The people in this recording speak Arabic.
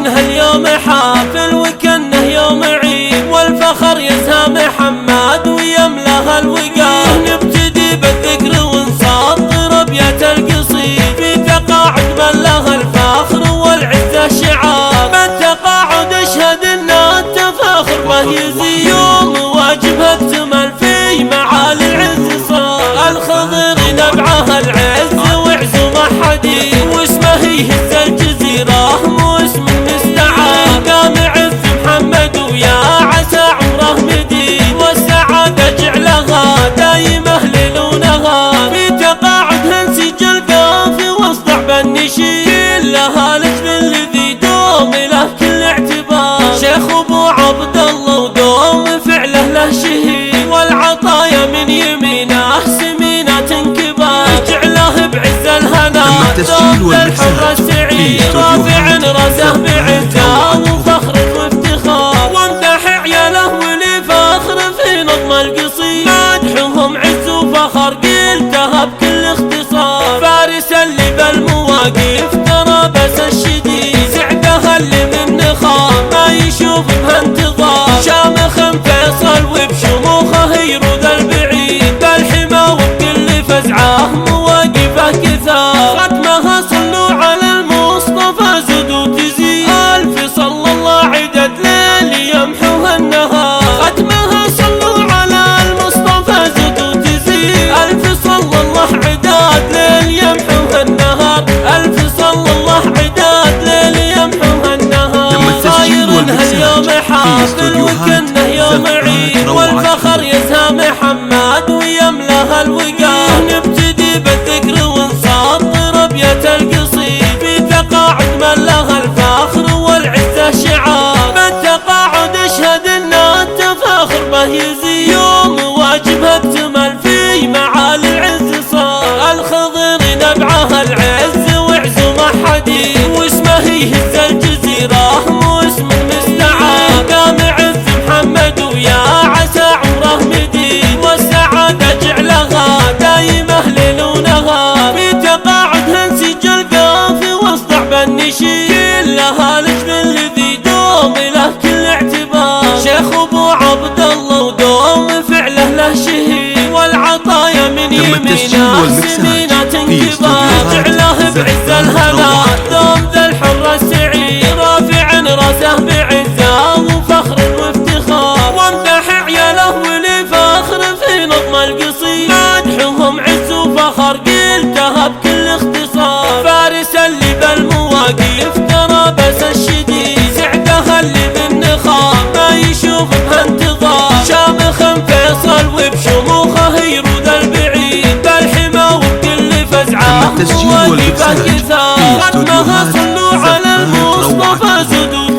صايرينها اليوم حافل وكنه يوم عيد، والفخر يزهى محمد ويملاها الوقار. نبتدي بالذكر ونسطر ابيات القصيد في تقاعد من لها الفخر والعزة شعار. بالتقاعد اشهد ان التفاخر به يزيد، يوم واجبها اكتمل في معالي العز صار. الخضر نبعها العز وعزومه حديد، واسمه يهز الجزيرة مو اسم مستعار. قام عز محمد ويا عسى عمره مديد، والسعادة جعلها دايمة ليل ونهار. في تقاعد هنسج القافي واصدع بالنشيد، كلها لجم الذي دوم له كل اعتبار. شيخ ابو عبد الله ودوم فعله له شهيد، والعطايا من يمينه سمينة كبار. جعله بعز الهنا دوم الحر السعيد، رافع راسه بعزه وفخر وافتخار. وامدح عياله ولي فخر في نظم القصيد، مدحهم عز وفخر قلتها بكل اختصار. فارس اللي بالمواقف ترى بس الشديد، سعدها اللي من نخام ما يشوف بها انتظار. شامخ فيصل وبشموخه يرود البعيد، بالحما وبكل فزعه مواقفه كثار. ختمها صلوا على المصطفى زدوا تزيد، الف صلى الله عدد ليل يمحوها النهار. ختمها صلوا على المصطفى زدوا تزيد، الف صلى الله عدد ليل يمحوها النهار. الف صلى الله عدد ليل يمحوها النهار. صايرينها اليوم حافل وكنه يوم عيد، والفخر يزهى محمد ويملاها الوقار. نبتدي بالذكر ونسطر ابيات القصيد في تقاعد من لها الفخر والعزة شعار. بالتقاعد اشهد ان التفاخر به يزيد، يوم واجبها اكتمل في معالي العز صار. الخضر نبعها العز وعزومه حديد، واسمه يهز الجزيرة مو اسم مستعار. قام عز محمد ويا عسى عمره مديد، والسعادة جعلها دايمة ليل ونهار. في تقاعد هنسج القافي واصدع بالنشيد، كلها لجم الذي دوم له كل اعتبار. شيخ ابو عبد الله ودوم فعله له شهيد، والعطايا من يمينه سمينة كبار. جعله بعز الهنا دوم ذا الحر السعيد، رافع راسه بعزه وفخر وافتخار. وامدح عياله ولي فخر في نظم القصيد، مدحهم عز وفخر قلتها بكل اختصار. فارس اللي بالمواقف ترى بس الشديد، سعدها اللي من نخام ما يشوف بها انتظار. شامخ فيصل وبشموخه يرود البعيد، بالحما وبكل فزعه مواقفه كثار. ختمها صلوا على المصطفى زدوا